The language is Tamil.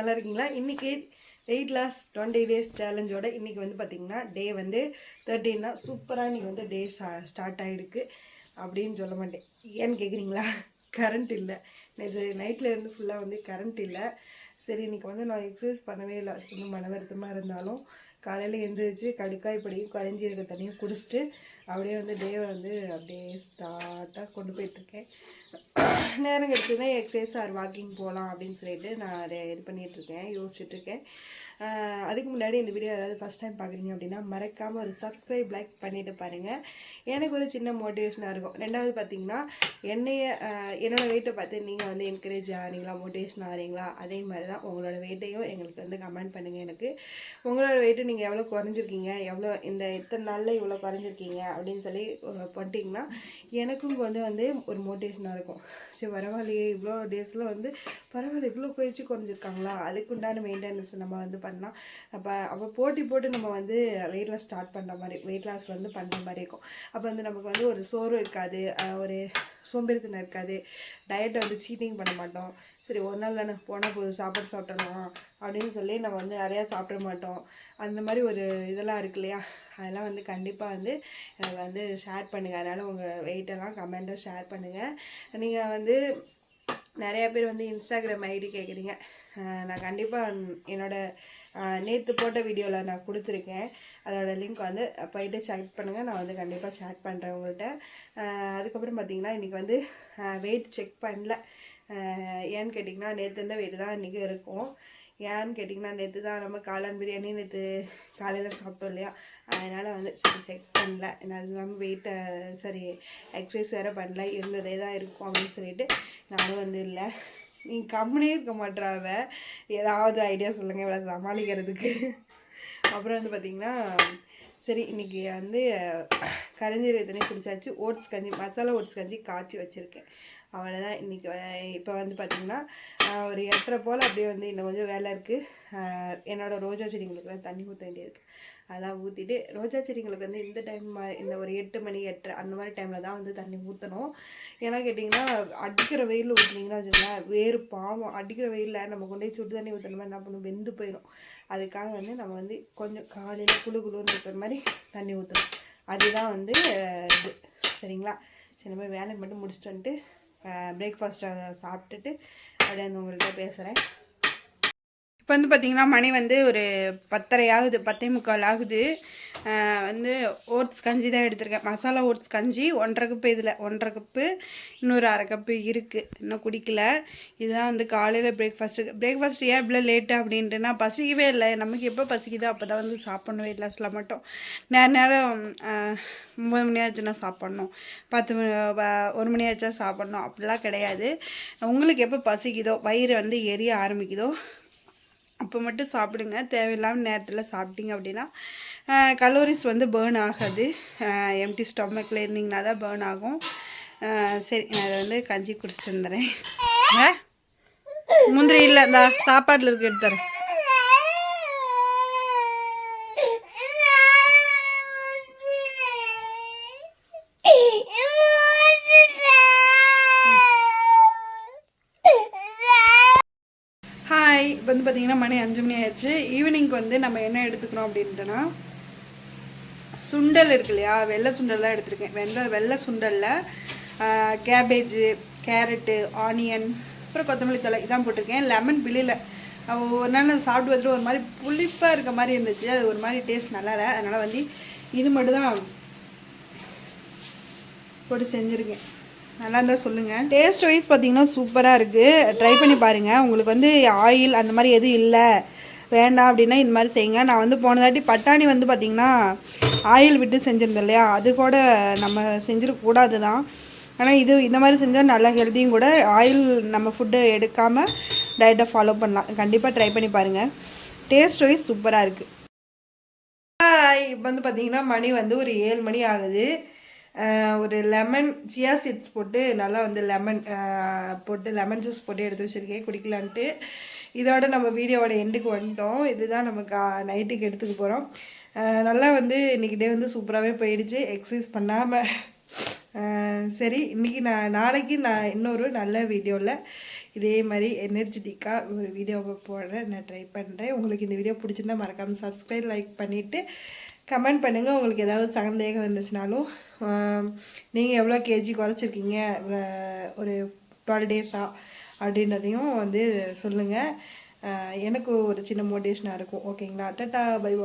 நல்லா இருக்கீங்களா? இன்றைக்கி வெயிட் லாஸ் 20 days சேலஞ்சோட இன்றைக்கி வந்து பார்த்திங்கன்னா டே வந்து 13 தான். சூப்பராக இன்றைக்கி வந்து டே ஸ்டார்ட் ஆகிருக்கு அப்படின்னு சொல்ல மாட்டேன். ஏன்னு கேட்குறீங்களா? கரண்ட் இல்லை. நேற்று நைட்டில் இருந்து ஃபுல்லாக வந்து கரண்ட் இல்லை. சரி இன்றைக்கி வந்து நான் எக்ஸசைஸ் பண்ணவே இல்லை. இன்னும் மன வருத்தமாக இருந்தாலும் காலையில் எழுந்திரிச்சு கடுக்காய் படியும் கரைஞ்சி இருக்க தண்ணியும் குடிச்சிட்டு அப்படியே வந்து டேவை வந்து அப்படியே ஸ்டார்ட்டாக கொண்டு போயிட்டுருக்கேன். நேரம் கிடச்சதே எக்ஸசைஸ் ஆர் வாக்கிங் போகலாம் அப்படின்னு சொல்லிட்டு நான் இது பண்ணிகிட்ருக்கேன், யோசிச்சுட்ருக்கேன். அதுக்கு முன்னாடி இந்த வீடியோ யாராவது ஃபஸ்ட் டைம் பார்க்குறீங்க அப்படின்னா மறக்காமல் ஒரு சப்ஸ்கிரைப் லைக் பண்ணிவிட்டு பாருங்கள். எனக்கு ஒரு சின்ன மோட்டிவேஷனாக இருக்கும். ரெண்டாவது பார்த்திங்கன்னா என்னோடய வெயிட்டை பார்த்து நீங்கள் வந்து என்கரேஜ் ஆகிறீங்களா, மோட்டிவேஷன் ஆகிறீங்களா? அதே மாதிரி தான் உங்களோட வெயிட்டையும் எங்களுக்கு வந்து கமெண்ட் பண்ணுங்கள். எனக்கு உங்களோட வெயிட்டு நீங்கள் எவ்வளோ குறைஞ்சிருக்கீங்க, எவ்வளோ இந்த இத்தனை நாளில் இவ்வளோ குறைஞ்சிருக்கீங்க அப்படின்னு சொல்லி பண்ணிட்டீங்கன்னா எனக்கும் வந்து ஒரு மோட்டிவேஷனாக இருக்கும். சரி பரவாயில்லையே, இவ்வளோ டேஸில் வந்து பரவாயில்ல இவ்வளோ போயிடுச்சு குறைஞ்சிருக்காங்களா, அதுக்குண்டான மெயின்டெனன்ஸ் நம்ம வந்து பண்ணலாம். அப்போ போட்டி போட்டு நம்ம வந்து வெயிட் லாஸ் ஸ்டார்ட் பண்ணுற மாதிரி, வெயிட் லாஸ் வந்து பண்ணுற மாதிரி இருக்கும். அப்போ வந்து நமக்கு வந்து ஒரு சோர்வு இருக்காது, ஒரு சோம்பேறித்தனம் இருக்காது. டயட்டை வந்து சீட்டிங் பண்ண மாட்டோம். சரி ஒரு நாள் தானே போனால் போதும் சாப்பாடு சாப்பிட்றலாம் அப்படின்னு சொல்லி நம்ம வந்து நிறையா சாப்பிட மாட்டோம். அந்த மாதிரி ஒரு இதெல்லாம் இருக்கு இல்லையா? அதெல்லாம் வந்து கண்டிப்பாக வந்து எனக்கு வந்து ஷேர் பண்ணுங்கள். அதனால் உங்கள் வெயிட்டெல்லாம் கமெண்ட்டாக ஷேர் பண்ணுங்கள். நீங்கள் வந்து நிறையா பேர் வந்து இன்ஸ்டாகிராம் ஐடி கேட்குறீங்க. நான் கண்டிப்பாக என்னோடய நேற்று போட்ட வீடியோவில் நான் கொடுத்துருக்கேன். அதோடய லிங்க் வந்து போயிட்டு செக் பண்ணுங்கள். நான் வந்து கண்டிப்பாக சேட் பண்ணுறேன் உங்கள்கிட்ட. அதுக்கப்புறம் பார்த்திங்கன்னா இன்றைக்கி வந்து வெயிட் செக் பண்ணல. ஏன்னு கேட்டிங்கன்னா நேற்று இருந்த வெயிட் தான் இன்றைக்கி இருக்கும். ஏன்னு கேட்டிங்கன்னா நேற்று தான் நம்ம காளான் பிரியாணி நேற்று காலையில் சாப்பிட்டோம் இல்லையா? அதனால் வந்து சரி செக் பண்ணல. அது இல்லாமல் வெயிட்டை சரி எக்ஸசைஸ் வேறு பண்ணல, இருந்ததே தான் இருக்கும் அப்படின்னு சொல்லிட்டு நானும் வந்து இல்லை. நீங்கள் கம்முனே இருக்க மாட்டாவ, ஏதாவது ஐடியா சொல்லுங்கள் இவ்வளோ சமாளிக்கிறதுக்கு. அப்புறம் வந்து பார்த்திங்கன்னா சரி இன்றைக்கி வந்து கரைஞ்சீரக தண்ணி குடிச்சாச்சு. ஓட்ஸ் கஞ்சி, மசாலா ஓட்ஸ் கஞ்சி காய்ச்சி வச்சுருக்கேன். அவ்வளோதான் இன்றைக்கி. இப்போ வந்து பார்த்திங்கன்னா ஒரு 8:30 போல் அப்படியே வந்து இன்னும் கொஞ்சம் வேலை இருக்குது. என்னோடய ரோஜா செடிங்களுக்கு வந்து தண்ணி ஊற்ற வேண்டியிருக்கு. அதெல்லாம் ஊற்றிட்டு ரோஜா செடிங்களுக்கு வந்து இந்த டைம் இந்த ஒரு 8 மணி 8:30 அந்த மாதிரி டைமில் தான் வந்து தண்ணி ஊற்றணும். ஏன்னா கேட்டிங்கன்னா அடிக்கிற வெயிலில் ஊற்றினீங்கன்னா வச்சுக்கோங்களேன், வேறு பாவம். அடிக்கிற வெயிலில் நம்ம கொண்டு போய் சுடு தண்ணி ஊற்றணுமா என்ன பண்ணும், வெந்து போயிடும். அதுக்காக வந்து நம்ம வந்து கொஞ்சம் காலையில் குளுன்னு இருக்கிற மாதிரி தண்ணி ஊற்றணும். அதுதான் வந்து இது சரிங்களா? சரி நம்ம வேலை மட்டும் முடிச்சுட்டு வந்துட்டு பிரேக்ஃபாஸ்ட்டை சாப்பிட்டுட்டு அப்படியே அந்த உங்கள்கிட்ட பேசுகிறேன். இப்போ வந்து பார்த்திங்கன்னா மணி வந்து ஒரு 10:30 ஆகுது, 10:45 ஆகுது. வந்து ஓட்ஸ் கஞ்சி தான் எடுத்திருக்கேன். மசாலா ஓட்ஸ் கஞ்சி 1.5 கப்பு. இதில் 1.5 கப்பு, இன்னொரு 1/2 கப்பு இருக்குது, இன்னும் குடிக்கல. இதுதான் வந்து காலையில் பிரேக்ஃபாஸ்ட்டு ஏன் இவ்வளோ லேட்டு அப்படின்ட்டுனா பசிக்கவே இல்லை. நமக்கு எப்போ பசிக்குதோ அப்போ தான் வந்து சாப்பிட்ணும். வெயிட் லாஸில் மட்டும் நேரம் 9 மணி ஆச்சுன்னா சாப்பிட்ணும், 1 மணி ஆச்சா சாப்பிட்ணும் அப்படிலாம் கிடையாது. உங்களுக்கு எப்போ பசிக்குதோ, வயிறு வந்து எரிய ஆரம்பிக்குதோ அப்போ மட்டும் சாப்பிடுங்க. தேவையில்லாமல் நேரத்தில் சாப்பிட்டீங்க அப்படின்னா கலோரிஸ் வந்து பேர்ன் ஆகாது. எம்டி ஸ்டொமக்கில் இருந்தீங்கன்னா தான் பேர்ன் ஆகும். சரி நான் அதை வந்து கஞ்சி குடிச்சிட்டு வந்துடுறேன். முந்திரி இல்லை, இந்த சாப்பாட்டில் இருக்க எடுத்துறேன். இப்போ வந்து பார்த்திங்கன்னா மணி 5 மணி ஆயிடுச்சு. ஈவினிங்க்கு வந்து நம்ம என்ன எடுத்துக்கிறோம் அப்படின்ட்டுனா சுண்டல் இருக்கு இல்லையா? வெள்ளை சுண்டல் தான் எடுத்துருக்கேன். வெள்ளை சுண்டலில் கேபேஜு, கேரட்டு, ஆனியன், அப்புறம் கொத்தமல்லி தழை இதான் போட்டிருக்கேன். லெமன் பிள்ளையில் ஒரு நாள் சாப்பிட்டு பார்த்துட்டு ஒரு மாதிரி புளிப்பாக இருக்க மாதிரி இருந்துச்சு. அது ஒரு மாதிரி டேஸ்ட் நல்லா இல்லை. அதனால் வந்து இது மட்டும் தான் போட்டு செஞ்சுருக்கேன். நல்லா இருந்தால் சொல்லுங்கள். டேஸ்ட் வைஸ் பார்த்திங்கன்னா சூப்பராக இருக்குது. ட்ரை பண்ணி பாருங்கள். உங்களுக்கு வந்து ஆயில் அந்த மாதிரி எதுவும் இல்லை வேண்டாம் அப்படின்னா இந்த மாதிரி செய்யுங்க. நான் வந்து போனதாட்டி பட்டாணி வந்து பார்த்திங்கன்னா ஆயில் விட்டு செஞ்சுருந்தேன் இல்லையா? அது கூட நம்ம செஞ்சிடக்கூடாது தான். ஆனால் இந்த மாதிரி செஞ்சால் நல்லா ஹெல்த்தியும் கூட. ஆயில் நம்ம ஃபுட்டு எடுக்காமல் டயட்டை ஃபாலோ பண்ணலாம். கண்டிப்பாக ட்ரை பண்ணி பாருங்கள். டேஸ்ட் வைஸ் சூப்பராக இருக்குது. இப்போ வந்து பார்த்திங்கன்னா மணி வந்து ஒரு 7 மணி ஆகுது. ஒரு லெமன் சியா சீட்ஸ் போட்டு நல்லா வந்து லெமன் ஜூஸ் போட்டு எடுத்து வச்சுருக்கேன் குடிக்கலான்ட்டு. இதோட நம்ம வீடியோவோட எண்டுக்கு வந்துட்டோம். இதுதான் நமக்கு நைட்டுக்கு எடுத்துக்க போகிறோம். நல்லா வந்து இன்றைக்கி டே வந்து சூப்பராகவே போயிடுச்சு எக்ஸசைஸ் பண்ணாமல். சரி இன்றைக்கி நாளைக்கு நான் இன்னொரு நல்ல வீடியோவில் இதே மாதிரி எனர்ஜெட்டிக்காக ஒரு வீடியோவை போட நான் ட்ரை பண்ணுறேன். உங்களுக்கு இந்த வீடியோ பிடிச்சிருந்தா மறக்காமல் சப்ஸ்கிரைப் லைக் பண்ணிவிட்டு கமெண்ட் பண்ணுங்கள். உங்களுக்கு ஏதாவது சந்தேகம் இருந்துச்சுனாலும் நீங்கள் எவ்வளோ கேஜி குறைச்சிருக்கீங்க ஒரு 12 டேஸாக அப்படின்றதையும் வந்து சொல்லுங்கள். எனக்கு ஒரு சின்ன மோட்டிவேஷனாக இருக்கும். ஓகேங்களா? Tata bye by.